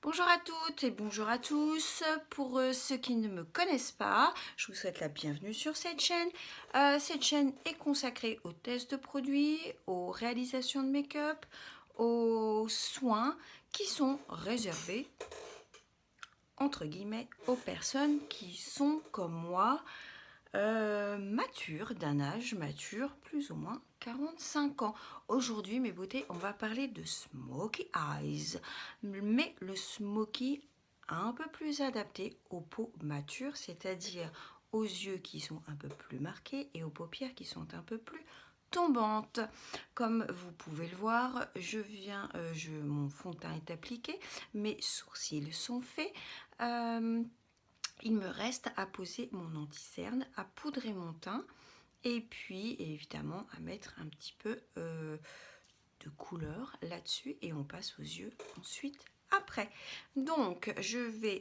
Bonjour à toutes et bonjour à tous. Pour ceux qui ne me connaissent pas, je vous souhaite la bienvenue sur cette chaîne. Cette chaîne est consacrée aux tests de produits, aux réalisations de make-up, aux soins qui sont réservés, entre guillemets, aux personnes qui sont comme moi, mature, d'un âge mature, plus ou moins 45 ans. Aujourd'hui, mes beautés, on va parler de Smoky Eyes, mais le Smoky un peu plus adapté aux peaux matures, c'est-à-dire aux yeux qui sont un peu plus marqués et aux paupières qui sont un peu plus tombantes. Comme vous pouvez le voir, mon fond de teint est appliqué, mes sourcils sont faits. Il me reste à poser mon anti-cerne, à poudrer mon teint et puis évidemment à mettre un petit peu de couleur là-dessus et on passe aux yeux ensuite après. Donc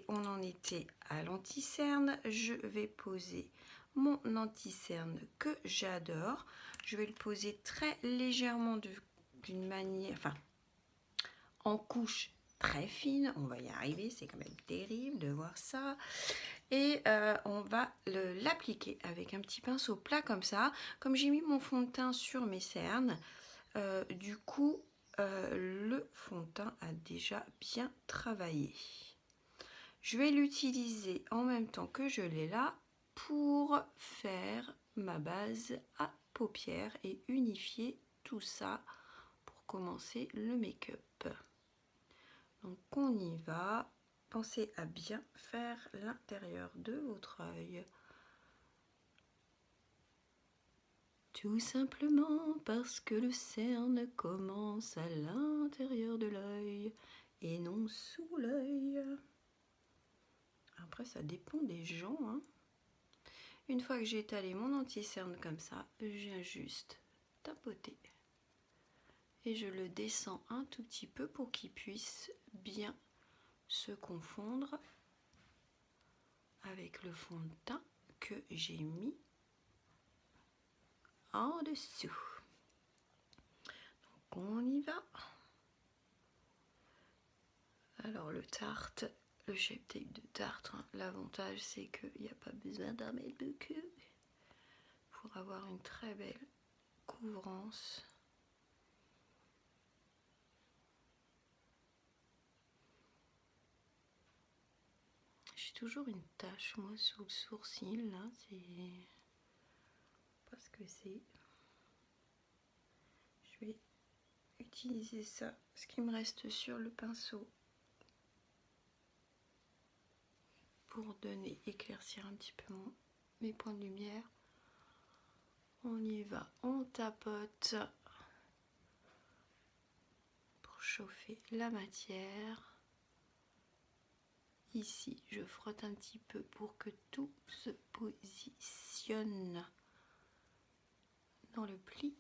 on en était à l'anti-cerne, je vais poser mon anti-cerne que j'adore. Je vais le poser très légèrement d'une manière, enfin en couche très fine, on va y arriver, c'est quand même terrible de voir ça. Et on va l'appliquer avec un petit pinceau plat comme ça. Comme j'ai mis mon fond de teint sur mes cernes, du coup le fond de teint a déjà bien travaillé. Je vais l'utiliser en même temps que je l'ai là pour faire ma base à paupières et unifier tout ça pour commencer le make-up. Donc on y va. Pensez à bien faire l'intérieur de votre œil. Tout simplement parce que le cerne commence à l'intérieur de l'œil et non sous l'œil. Après, ça dépend des gens, hein. Une fois que j'ai étalé mon anti-cerne comme ça, je viens juste tapoter. Et je le descends un tout petit peu pour qu'il puisse bien se confondre avec le fond de teint que j'ai mis en dessous. Donc on y va. Alors le Tarte, le Shape Tape de Tarte, hein, l'avantage c'est qu'il n'y a pas besoin d'en mettre beaucoup pour avoir une très belle couvrance. J'ai toujours une tache moi sous le sourcil là, c'est pas ce que c'est. Je vais utiliser ça, ce qui me reste sur le pinceau, pour donner, éclaircir un petit peu mes points de lumière. On y va, on tapote pour chauffer la matière. Ici, je frotte un petit peu pour que tout se positionne dans le pli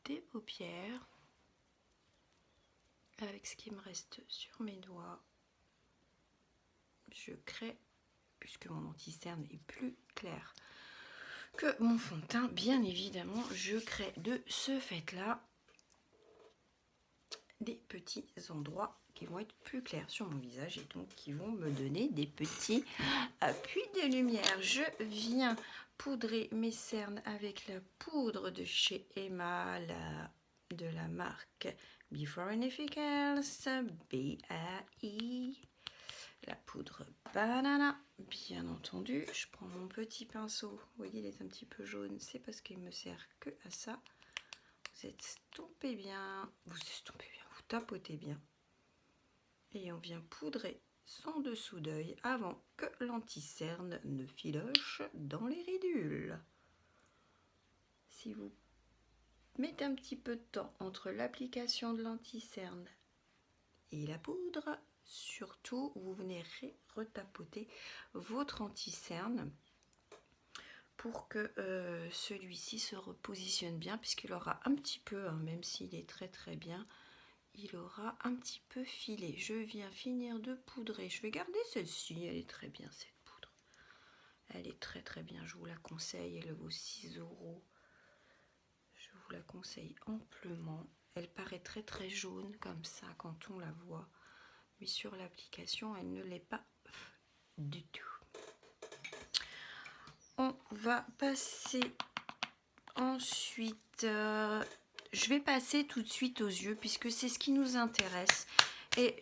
des paupières. Avec ce qui me reste sur mes doigts, je crée, puisque mon anti-cerne est plus clair que mon fond de teint, bien évidemment, je crée de ce fait-là des petits endroits qui vont être plus clairs sur mon visage et donc qui vont me donner des petits appuis de lumière. Je viens poudrer mes cernes avec la poudre de chez Emma, de la marque Before and Efficace, BAI, la poudre banana, bien entendu. Je prends mon petit pinceau, vous voyez il est un petit peu jaune, c'est parce qu'il me sert que à ça. Vous estompez bien, vous tapotez bien. Et on vient poudrer son dessous d'œil avant que l'anti-cerne ne filoche dans les ridules. Si vous mettez un petit peu de temps entre l'application de l'anti-cerne et la poudre, surtout vous venez retapoter votre anti-cerne pour que celui-ci se repositionne bien, puisqu'il aura un petit peu, hein, même s'il est très très bien, il aura un petit peu filé. Je viens finir de poudrer. Je vais garder celle-ci, elle est très bien cette poudre. Elle est très très bien, je vous la conseille, elle vaut 6 €. Je vous la conseille amplement. Elle paraît très très jaune comme ça quand on la voit. mais sur l'application, elle ne l'est pas du tout. On va passer ensuite, je vais passer tout de suite aux yeux puisque c'est ce qui nous intéresse. Et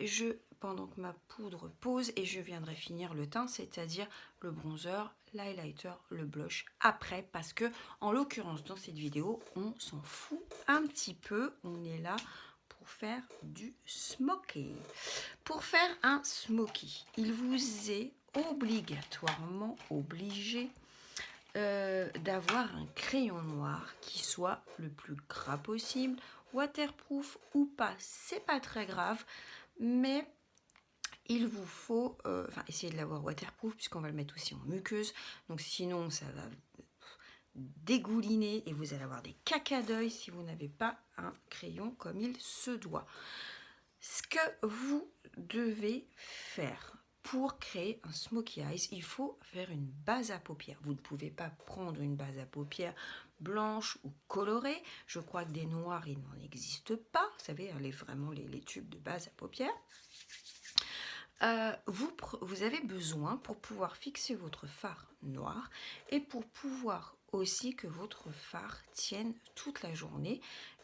pendant que ma poudre pose, et je viendrai finir le teint, c'est-à-dire le bronzer, l'highlighter, le blush après, parce que en l'occurrence dans cette vidéo, on s'en fout un petit peu, on est là pour faire du smoky. Pour faire un smoky, il vous est obligatoirement obligé d'avoir un crayon noir qui soit le plus gras possible, waterproof ou pas, c'est pas très grave, mais il vous faut essayer de l'avoir waterproof puisqu'on va le mettre aussi en muqueuse, donc sinon ça va dégouliner et vous allez avoir des cacas d'œil si vous n'avez pas un crayon comme il se doit. Ce que vous devez faire pour créer un smoky eyes, il faut faire une base à paupières. Vous ne pouvez pas prendre une base à paupières blanche ou colorée. Je crois que des noirs, il n'en existe pas. Vous savez, vraiment les tubes de base à paupières. Vous avez besoin, pour pouvoir fixer votre fard noir et pour pouvoir aussi que votre fard tienne toute la journée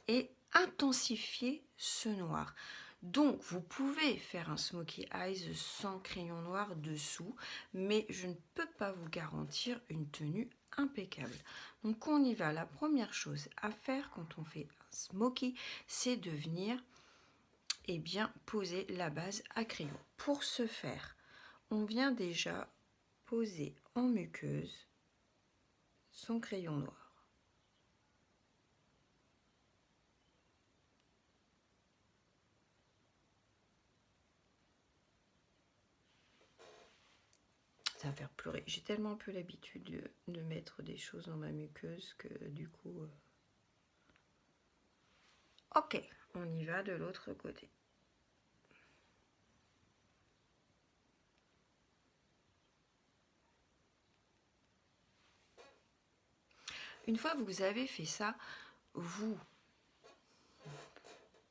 et intensifier ce noir. Donc, vous pouvez faire un smoky eyes sans crayon noir dessous, mais je ne peux pas vous garantir une tenue impeccable. Donc, on y va. La première chose à faire quand on fait un smoky, c'est de venir poser la base à crayon. Pour ce faire, on vient déjà poser en muqueuse son crayon noir. Ça va faire pleurer. J'ai tellement peu l'habitude de mettre des choses dans ma muqueuse que du coup... Ok, on y va de l'autre côté. Une fois que vous avez fait ça, vous,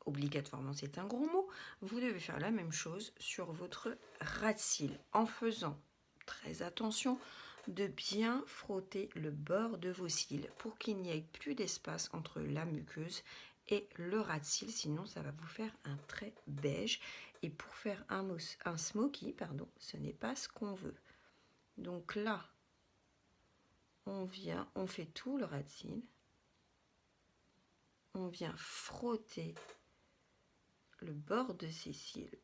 obligatoirement c'est un gros mot, vous devez faire la même chose sur votre ras de cils en faisant très attention de bien frotter le bord de vos cils pour qu'il n'y ait plus d'espace entre la muqueuse et le ras de cils, sinon ça va vous faire un trait beige. Et pour faire un smoky, ce n'est pas ce qu'on veut. Donc là, on fait tout le ras de cils, on vient frotter le bord de ses cils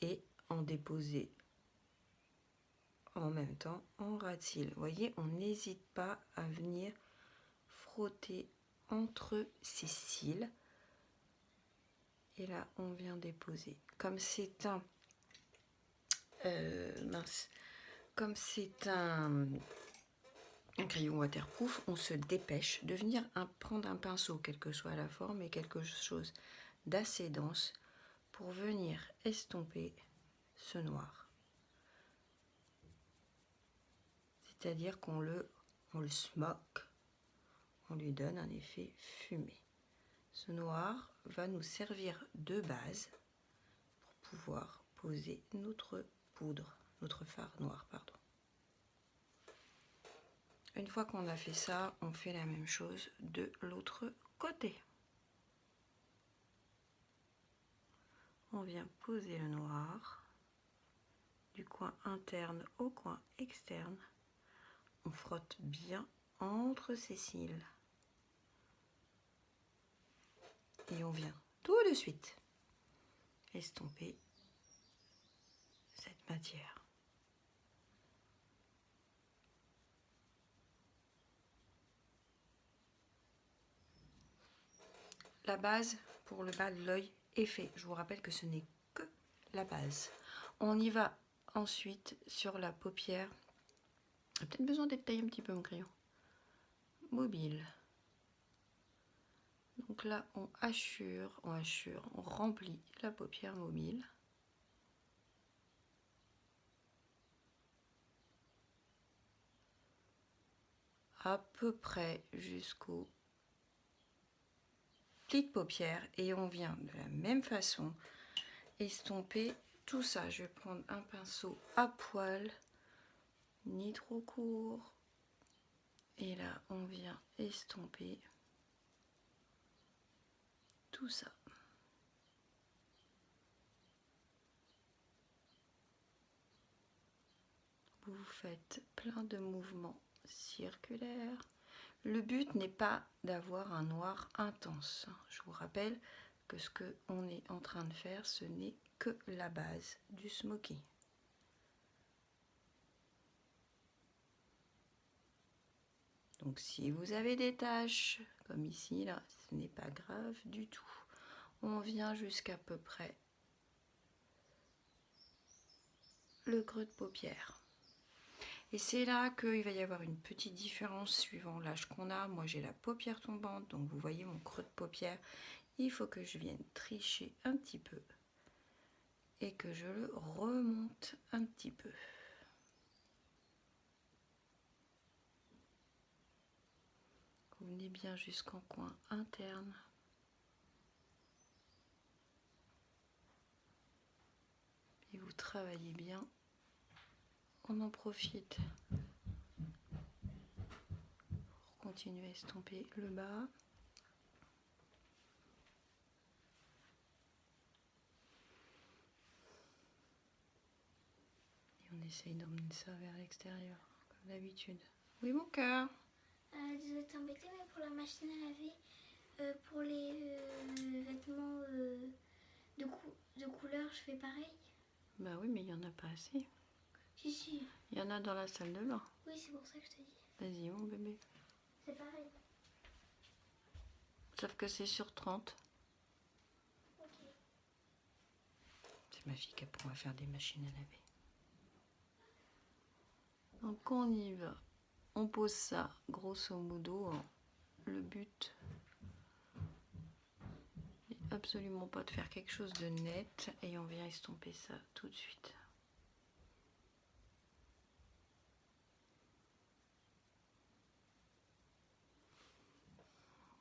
et en déposer en même temps en ras de cils. Vous voyez, on n'hésite pas à venir frotter entre ses cils. Et là, on vient déposer. Comme c'est un crayon waterproof, on se dépêche de venir prendre un pinceau, quelle que soit la forme, et quelque chose d'assez dense pour venir estomper ce noir. C'est-à-dire qu'on le smoke, on lui donne un effet fumé. Ce noir va nous servir de base pour pouvoir poser notre poudre, notre fard noir, Une fois qu'on a fait ça, on fait la même chose de l'autre côté. On vient poser le noir du coin interne au coin externe. On frotte bien entre ses cils. Et on vient tout de suite estomper cette matière. La base pour le bas de l'œil est fait. Je vous rappelle que ce n'est que la base. On y va ensuite sur la paupière. J'ai peut-être besoin d'être taillé un petit peu mon crayon. Mobile. Donc là, on remplit la paupière mobile. À peu près jusqu'au pli de paupière et on vient de la même façon estomper tout ça. Je vais prendre un pinceau à poil, ni trop court. Et là, on vient estomper tout ça. Vous faites plein de mouvements circulaires. Le but n'est pas d'avoir un noir intense. Je vous rappelle que ce qu'on est en train de faire, ce n'est que la base du smoky. Donc si vous avez des taches, comme ici, là, ce n'est pas grave du tout. On vient jusqu'à peu près le creux de paupière. Et c'est là qu'il va y avoir une petite différence suivant l'âge qu'on a. Moi j'ai la paupière tombante, donc vous voyez mon creux de paupière. Il faut que je vienne tricher un petit peu et que je le remonte un petit peu. Vous venez bien jusqu'en coin interne. Et vous travaillez bien. On en profite pour continuer à estomper le bas. Et on essaye d'emmener ça vers l'extérieur, comme d'habitude. Oui, mon cœur. Désolée de t'embêter, mais pour la machine à laver, pour les vêtements de couleur, je fais pareil. Bah oui, mais il n'y en a pas assez. Si. Il y en a dans la salle de bain. Oui, c'est pour ça que je te dis. Vas-y, mon bébé. C'est pareil. Sauf que c'est sur 30. Ok. C'est ma fille qui pourra faire des machines à laver. Donc on y va. On pose ça, grosso modo. Le but n'est absolument pas de faire quelque chose de net. Et on vient estomper ça tout de suite.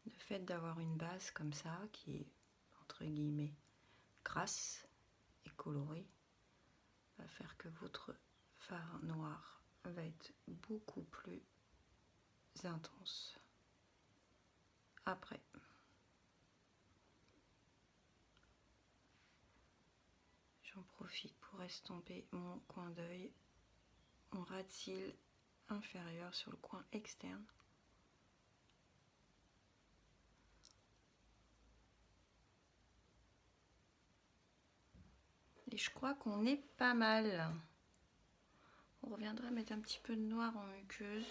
Le fait d'avoir une base comme ça, qui est entre guillemets grasse et colorée, va faire que votre fard noir va être beaucoup plus intense après. J'en profite pour estomper mon coin d'œil, mon ras de cils inférieur sur le coin externe. Et je crois qu'on est pas mal. On reviendra mettre un petit peu de noir en muqueuse.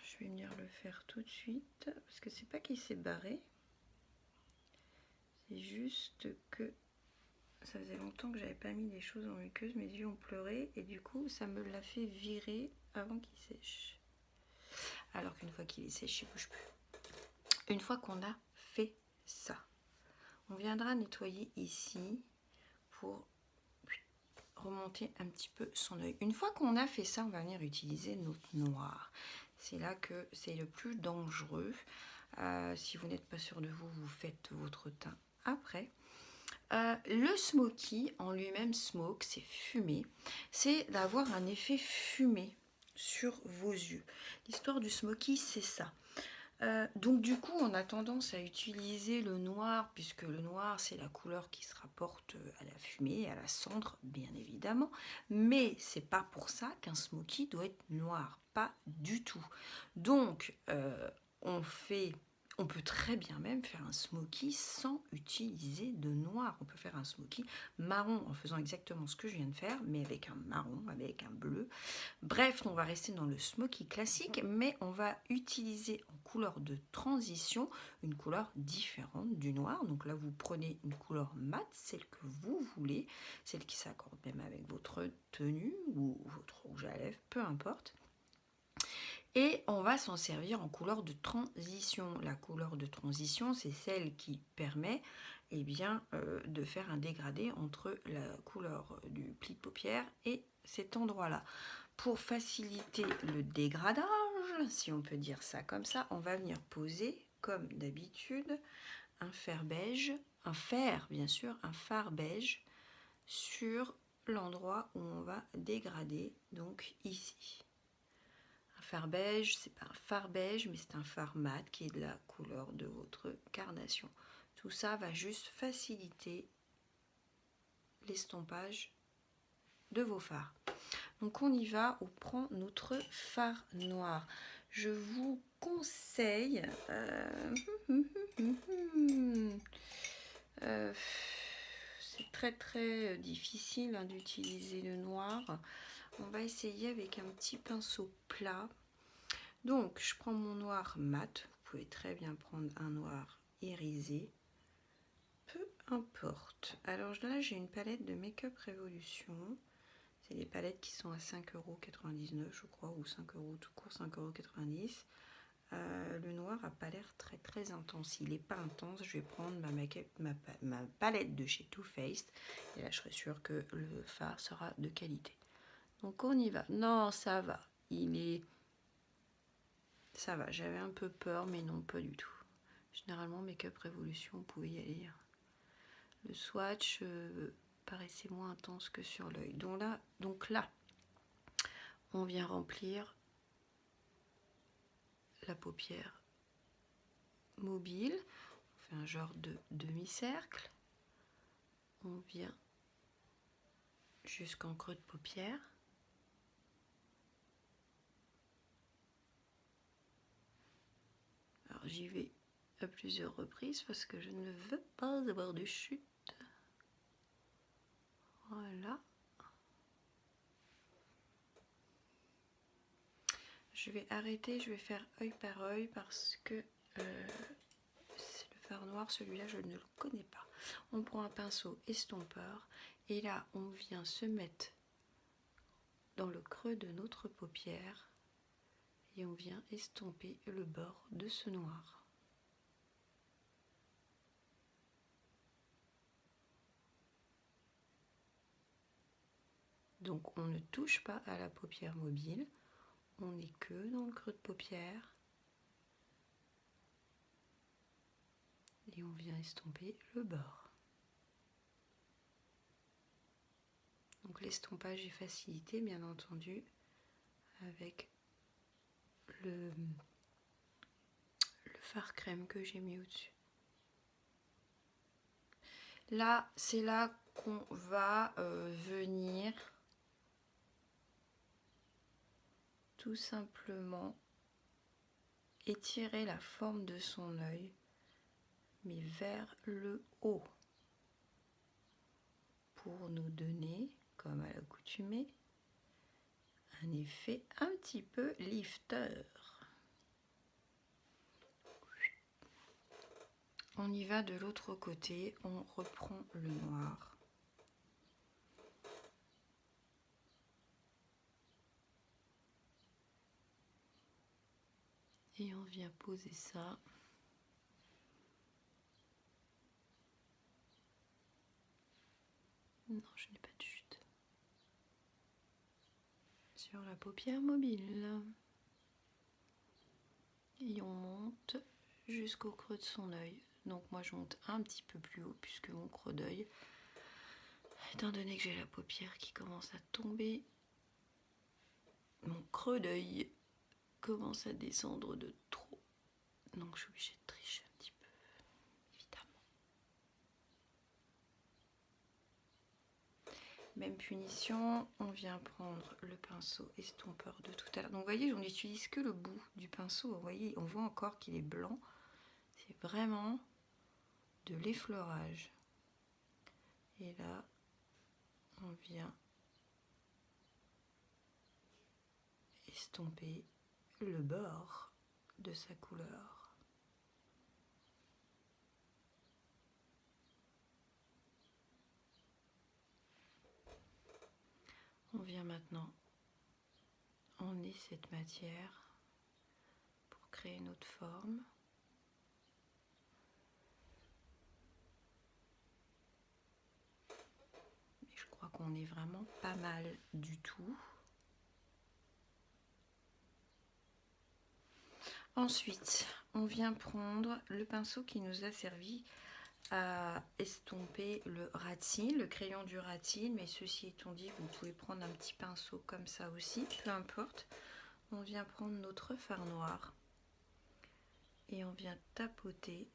Je vais venir le faire tout de suite parce que c'est pas qu'il s'est barré. C'est juste que ça faisait longtemps que j'avais pas mis des choses en muqueuse. Mes yeux ont pleuré et du coup ça me l'a fait virer avant qu'il sèche. Alors qu'une fois qu'il est séché, il bouge plus. Une fois qu'on a fait ça, on viendra nettoyer ici pour remonter un petit peu son œil. Une fois qu'on a fait ça, on va venir utiliser notre noir. C'est là que c'est le plus dangereux. Si vous n'êtes pas sûr de vous, vous faites votre teint après. Le smoky en lui-même, smoke, c'est fumé. C'est d'avoir un effet fumé sur vos yeux. L'histoire du smoky, c'est ça. Donc du coup, on a tendance à utiliser le noir, puisque le noir, c'est la couleur qui se rapporte à la fumée, à la cendre, bien évidemment. Mais c'est pas pour ça qu'un smoky doit être noir, pas du tout. Donc, on peut très bien même faire un smoky sans utiliser de noir. On peut faire un smoky marron en faisant exactement ce que je viens de faire, mais avec un marron, avec un bleu. Bref, on va rester dans le smoky classique, mais on va utiliser en couleur de transition une couleur différente du noir. Donc là, vous prenez une couleur mate, celle que vous voulez, celle qui s'accorde même avec votre tenue ou votre rouge à lèvres, peu importe. Et on va s'en servir en couleur de transition. La couleur de transition, c'est celle qui permet de faire un dégradé entre la couleur du pli de paupière et cet endroit-là. Pour faciliter le dégradage, si on peut dire ça comme ça, on va venir poser comme d'habitude un fer beige, bien sûr, un fard beige sur l'endroit où on va dégrader, donc ici. Un fard beige, c'est pas un fard beige, mais c'est un fard mat qui est de la couleur de votre carnation. Tout ça va juste faciliter l'estompage de vos fards. Donc on y va, on prend notre fard noir. Je vous conseille c'est très difficile d'utiliser le noir. On va essayer avec un petit pinceau plat. Donc je prends mon noir mat. Vous pouvez très bien prendre un noir irisé. Peu importe. Alors là j'ai une palette de Make-up Révolution. C'est des palettes qui sont à 5,99 € je crois, ou 5 € tout court, 5,90 €. Le noir n'a pas l'air très intense. Il n'est pas intense. Je vais prendre ma palette de chez Too Faced. Et là, je serai sûre que le fard sera de qualité. Donc, on y va. Non, ça va. Ça va. J'avais un peu peur, mais non, pas du tout. Généralement, Make-up Révolution, vous pouvez y aller. Le swatch paraissait moins intense que sur l'œil. Donc là, on vient remplir la paupière mobile. On fait un genre de demi-cercle. On vient jusqu'en creux de paupière. Alors j'y vais à plusieurs reprises parce que je ne veux pas avoir de chute. Voilà. Je vais arrêter, je vais faire œil par œil parce que c'est le fard noir, celui-là je ne le connais pas. On prend un pinceau estompeur et là on vient se mettre dans le creux de notre paupière et on vient estomper le bord de ce noir. Donc on ne touche pas à la paupière mobile, on n'est que dans le creux de paupière et on vient estomper le bord. Donc l'estompage est facilité bien entendu avec le fard crème que j'ai mis au-dessus. Là, c'est là qu'on va venir tout simplement étirer la forme de son œil, mais vers le haut, pour nous donner, comme à l'accoutumée, un effet un petit peu lifter. On y va de l'autre côté, on reprend le noir. Et on vient poser ça non, je n'ai pas de chute sur la paupière mobile et on monte jusqu'au creux de son œil. Donc moi je monte un petit peu plus haut puisque mon creux d'œil, étant donné que j'ai la paupière qui commence à tomber, mon creux d'œil commence à descendre de trop. Donc je suis obligée de tricher un petit peu, évidemment. Même punition, on vient prendre le pinceau estompeur de tout à l'heure. Donc vous voyez, on n'utilise que le bout du pinceau. Vous voyez, on voit encore qu'il est blanc. C'est vraiment de l'effleurage. Et là, on vient estomper le bord de sa couleur. On vient maintenant emmener cette matière pour créer notre forme. Mais je crois qu'on est vraiment pas mal du tout. Ensuite, on vient prendre le pinceau qui nous a servi à estomper le rat-cils, le crayon du rat-cils, mais ceci étant dit, vous pouvez prendre un petit pinceau comme ça aussi, peu importe. On vient prendre notre fard noir et on vient tapoter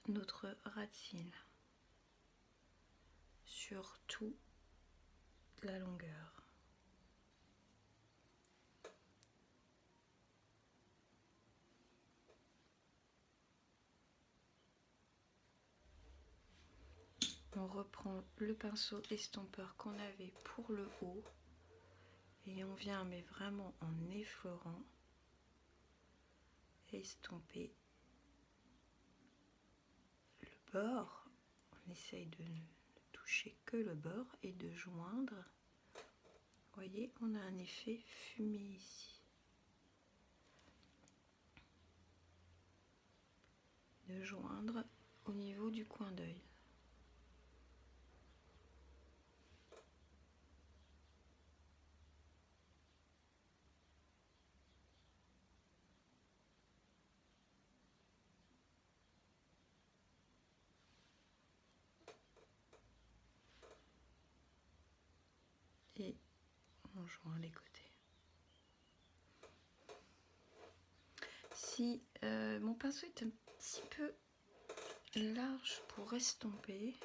notre rat-cils sur toute la longueur. On reprend le pinceau estompeur qu'on avait pour le haut et on vient, mais vraiment en effleurant, estomper le bord. On essaye de ne toucher que le bord et de joindre. Vous voyez, on a un effet fumé ici. De joindre au niveau du coin d'œil. Et on joint les côtés. Si mon pinceau est un petit peu large pour estomper,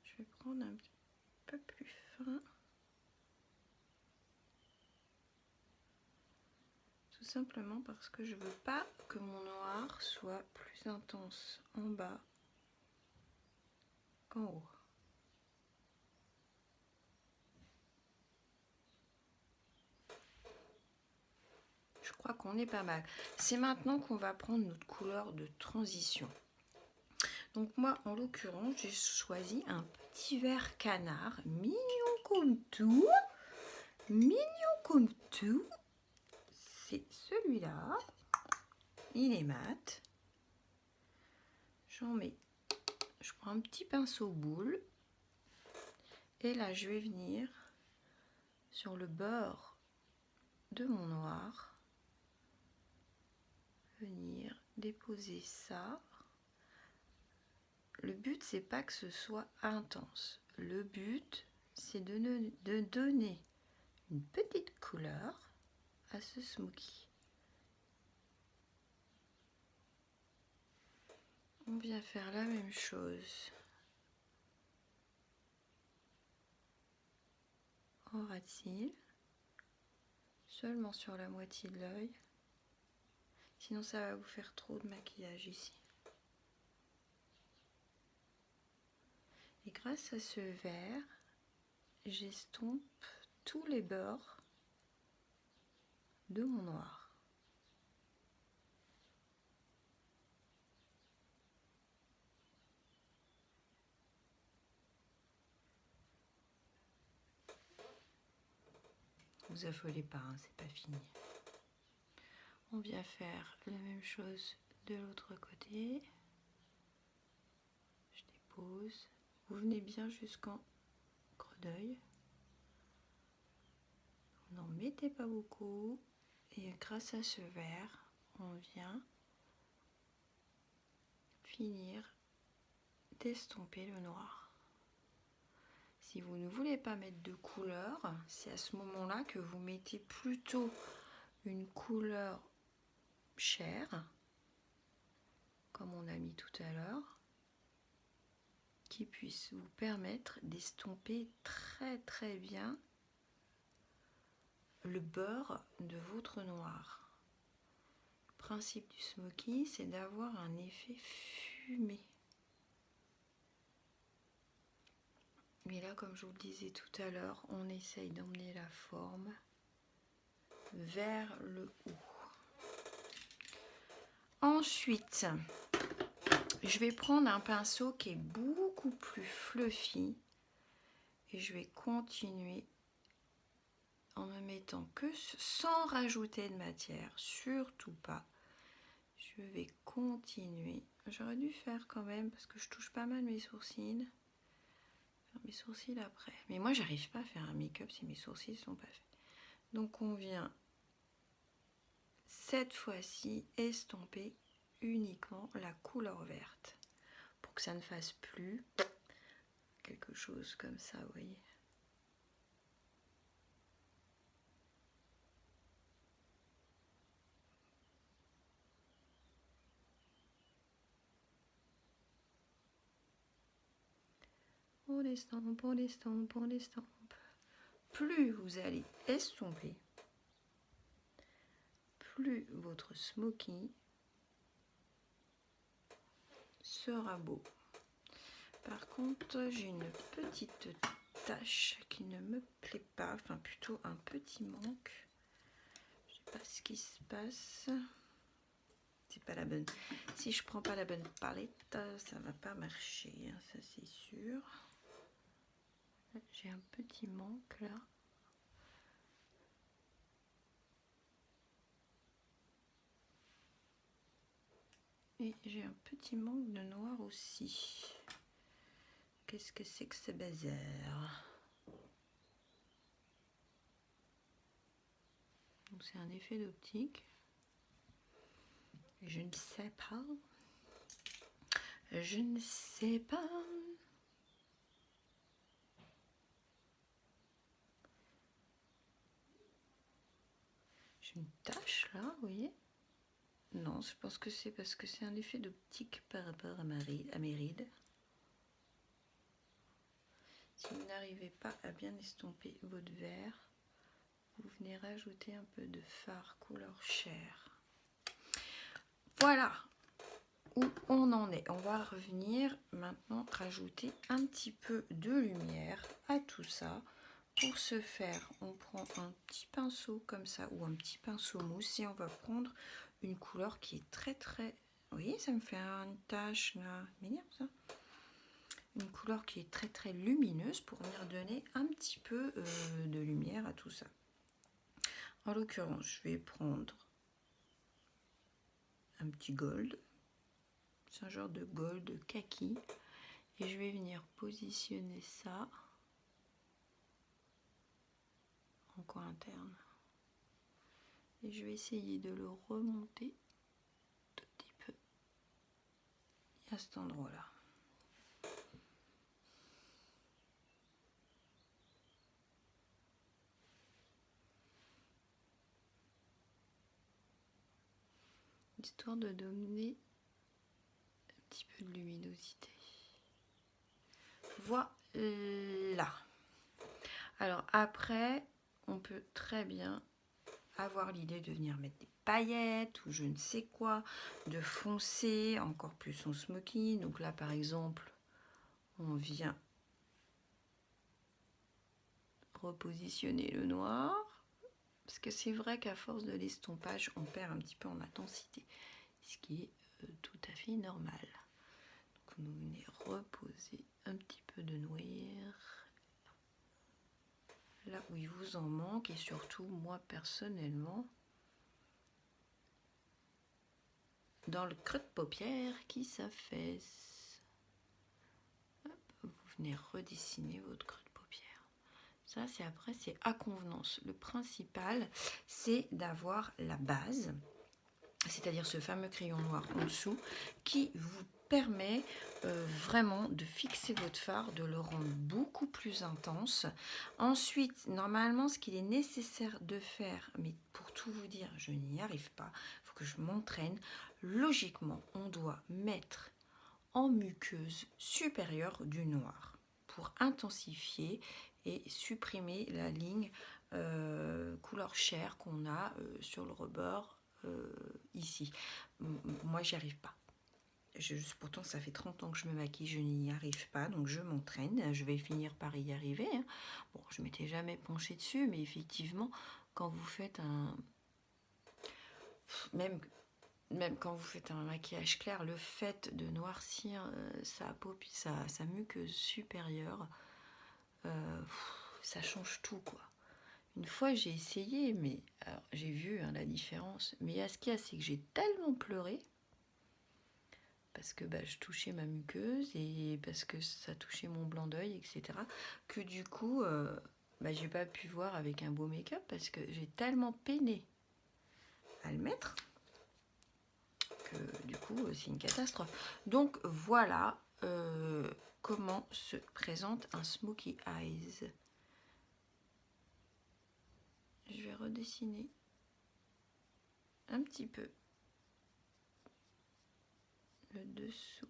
je vais prendre un peu plus fin. Tout simplement parce que je veux pas que mon noir soit plus intense en bas qu'en haut. Je crois qu'on est pas mal. C'est maintenant qu'on va prendre notre couleur de transition. Donc moi, en l'occurrence, j'ai choisi un petit vert canard, mignon comme tout. Mignon comme tout. C'est celui-là. Il est mat. J'en mets. Je prends un petit pinceau boule. Et là, je vais venir sur le bord de mon noir. Venir déposer ça. Le but, c'est pas que ce soit intense. Le but, c'est de donner une petite couleur à ce smoky. On vient faire la même chose en rat-cils, seulement sur la moitié de l'œil. Sinon, ça va vous faire trop de maquillage ici. Et grâce à ce vert, j'estompe tous les bords de mon noir. Vous affolez pas, hein, c'est pas fini. On vient faire la même chose de l'autre côté. Je dépose. Vous venez bien jusqu'en creux d'œil. Vous n'en mettez pas beaucoup. Et grâce à ce vert, on vient finir d'estomper le noir. Si vous ne voulez pas mettre de couleur, c'est à ce moment-là que vous mettez plutôt une couleur chair, comme on a mis tout à l'heure, qui puisse vous permettre d'estomper très bien le beurre de votre noir. Le principe du smoky, c'est d'avoir un effet fumé. Mais là, comme je vous le disais tout à l'heure, on essaye d'emmener la forme vers le haut. Ensuite, je vais prendre un pinceau qui est beaucoup plus fluffy et je vais continuer en me mettant que sans rajouter de matière, surtout pas. Je vais continuer. J'aurais dû faire quand même parce que je touche pas mal mes sourcils. Faire mes sourcils après. Mais moi, j'arrive pas à faire un make-up si mes sourcils sont pas faits. Donc, on vient cette fois-ci estomper uniquement la couleur verte pour que ça ne fasse plus quelque chose comme ça, vous voyez. On estompe, on estompe, on estompe. Plus vous allez estomper, plus votre smoky sera beau. Par contre, j'ai une petite tache qui ne me plaît pas, enfin plutôt un petit manque. Je sais pas ce qui se passe. C'est pas la bonne. Si je prends pas la bonne palette, ça va pas marcher, hein, ça c'est sûr. J'ai un petit manque là. Et j'ai un petit manque de noir aussi. Qu'est-ce que c'est que ce bazar? Donc c'est un effet d'optique. Je ne sais pas. Je ne sais pas. J'ai une tache là, vous voyez? Non, je pense que c'est parce que c'est un effet d'optique par rapport à mes rides. Si vous n'arrivez pas à bien estomper votre vert, vous venez rajouter un peu de fard couleur chair. Voilà où on en est. On va revenir maintenant rajouter un petit peu de lumière à tout ça. Pour ce faire, on prend un petit pinceau comme ça ou un petit pinceau mousse et on va prendre une couleur qui est très très... Vous voyez, ça me fait une tache là, mignon ça. Une couleur qui est très très lumineuse pour venir donner un petit peu de lumière à tout ça. En l'occurrence, je vais prendre un petit gold. C'est un genre de gold kaki. Et je vais venir positionner ça en coin interne. Et je vais essayer de le remonter tout petit peu à cet endroit-là. Histoire de donner un petit peu de luminosité. Voilà. Alors après, on peut très bien avoir l'idée de venir mettre des paillettes ou je ne sais quoi, de foncer encore plus son smoky. Donc là par exemple, on vient repositionner le noir. Parce que c'est vrai qu'à force de l'estompage, on perd un petit peu en intensité. Ce qui est tout à fait normal. Donc vous venez reposer un petit peu de noir là où il vous en manque. Et surtout, moi personnellement, dans le creux de paupière qui s'affaisse. Vous venez redessiner votre creux de paupière. Ça, c'est après, c'est à convenance. Le principal, c'est d'avoir la base, c'est-à-dire ce fameux crayon noir en dessous, qui vous permet vraiment de fixer votre fard, de le rendre beaucoup plus intense. Ensuite, normalement, ce qu'il est nécessaire de faire, mais pour tout vous dire, je n'y arrive pas, il faut que je m'entraîne. Logiquement, on doit mettre en muqueuse supérieure du noir pour intensifier et supprimer la ligne couleur chair qu'on a sur le rebord ici. Moi, j'y arrive pas. Pourtant, ça fait 30 ans que je me maquille, je n'y arrive pas, donc je m'entraîne, je vais finir par y arriver. Hein. Bon, je m'étais jamais penchée dessus, mais effectivement, quand vous faites même quand vous faites un maquillage clair, le fait de noircir sa paupe, sa muqueuse supérieure, ça change tout, quoi. Une fois, j'ai essayé, mais alors, j'ai vu la différence. Mais ce qu'il y a, c'est que j'ai tellement pleuré parce que je touchais ma muqueuse et parce que ça touchait mon blanc d'œil, etc. que du coup, j'ai pas pu voir avec un beau make-up parce que j'ai tellement peiné à le mettre, que du coup c'est une catastrophe. Donc voilà comment se présente un Smoky Eyes. Je vais redessiner un petit peu le dessous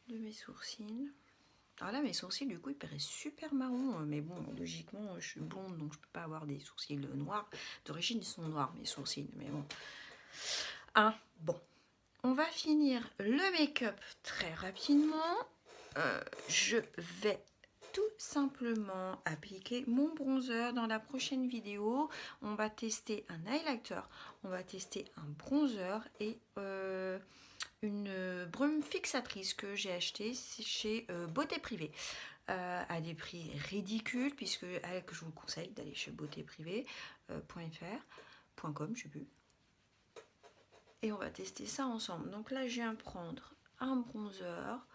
de mes sourcils. Alors là, mes sourcils, du coup, ils paraissent super marron. Mais bon, logiquement, je suis blonde, donc je peux pas avoir des sourcils noirs. D'origine, ils sont noirs, mes sourcils. Mais bon. Ah, bon. On va finir le make-up très rapidement. Je vais tout simplement appliquer mon bronzer dans la prochaine vidéo. On va tester un highlighter, on va tester un bronzer et une brume fixatrice que j'ai achetée chez Beauté Privée à des prix ridicules, puisque je vous conseille d'aller chez beautéprivée.fr.com, je sais plus. Et on va tester ça ensemble. Donc là, je viens prendre un bronzer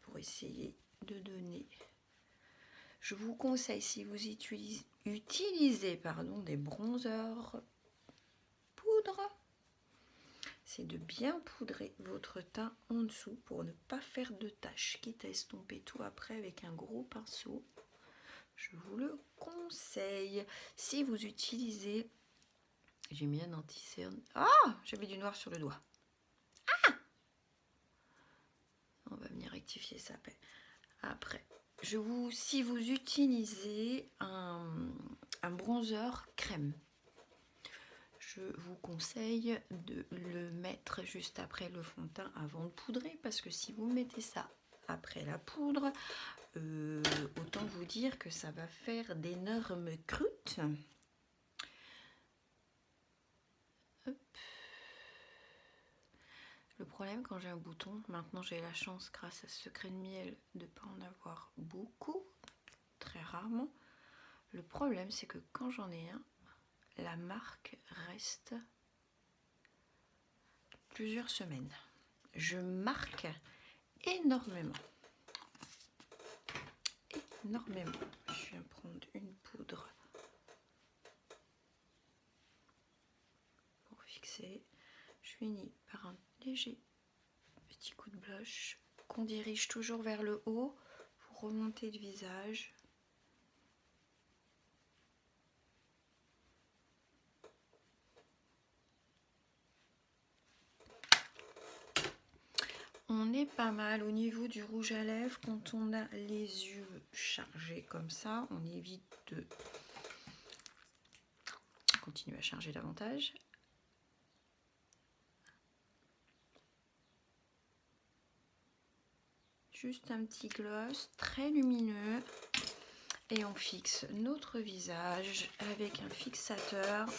pour essayer de donner. Je vous conseille, si vous utilisez des bronzers poudre, c'est de bien poudrer votre teint en dessous pour ne pas faire de taches, quitte à estomper tout après avec un gros pinceau. Je vous le conseille. Si vous utilisez, j'ai mis un anti-cerne. Ah, j'avais du noir sur le doigt. Ah, on va venir rectifier ça après. Si vous utilisez un bronzer crème, je vous conseille de le mettre juste après le fond de teint avant de poudrer, parce que si vous mettez ça après la poudre, autant vous dire que ça va faire d'énormes croûtes. Hop. Le problème quand j'ai un bouton, maintenant j'ai la chance grâce à ce secret de miel de ne pas en avoir beaucoup, très rarement. Le problème c'est que quand j'en ai un, la marque reste plusieurs semaines. Je marque énormément. Énormément. Je viens prendre une poudre pour fixer. Je finis par un léger petit coup de blush qu'on dirige toujours vers le haut pour remonter le visage. On est pas mal au niveau du rouge à lèvres. Quand on a les yeux chargés comme ça, on évite de continuer à charger davantage. Juste un petit gloss très lumineux. Et on fixe notre visage avec un fixateur.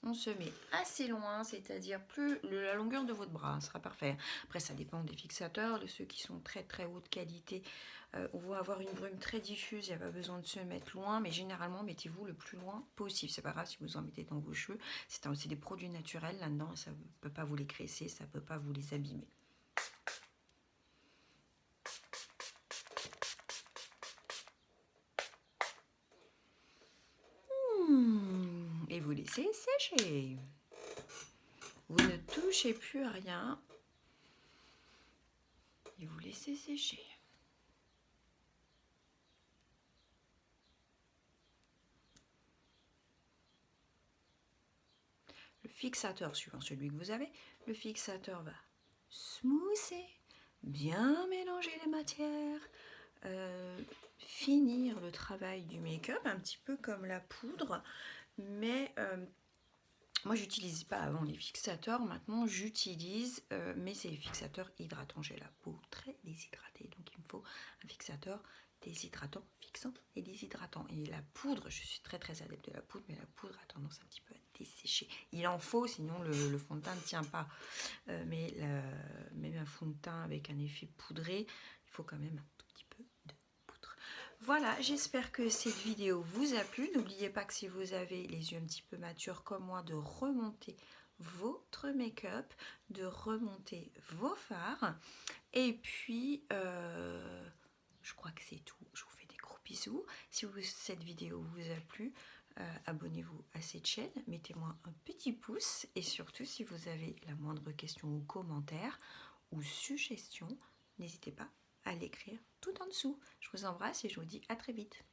On se met assez loin, c'est-à-dire plus la longueur de votre bras sera parfait. Après, ça dépend des fixateurs. Ceux qui sont très très haute qualité vont avoir une brume très diffuse. Il n'y a pas besoin de se mettre loin, mais généralement, mettez-vous le plus loin possible. C'est pas grave si vous en mettez dans vos cheveux. C'est des produits naturels là-dedans. Ça ne peut pas vous les graisser, ça ne peut pas vous les abîmer. Et vous laissez sécher. Vous ne touchez plus à rien. Et vous laissez sécher. Le fixateur, suivant celui que vous avez, le fixateur va smoother, bien mélanger les matières, finir le travail du make-up, un petit peu comme la poudre, mais moi j'utilise pas avant les fixateurs, maintenant j'utilise, mais c'est les fixateurs hydratants. J'ai la peau très déshydratée, donc il me faut un fixateur déshydratant, fixant et déshydratant. Et la poudre, je suis très très adepte de la poudre, mais la poudre a tendance un petit peu à dessécher. Il en faut, sinon le fond de teint ne tient pas. Mais même un fond de teint avec un effet poudré, il faut quand même un tout petit peu de poudre. Voilà, j'espère que cette vidéo vous a plu. N'oubliez pas que si vous avez les yeux un petit peu matures comme moi, de remonter votre make-up, de remonter vos fards. Et puis, je crois que c'est tout. Je vous fais des gros bisous. bisous. Si cette vidéo vous a plu, abonnez-vous à cette chaîne, mettez-moi un petit pouce et surtout si vous avez la moindre question ou commentaire ou suggestion, n'hésitez pas à l'écrire tout en dessous. Je vous embrasse et je vous dis à très vite.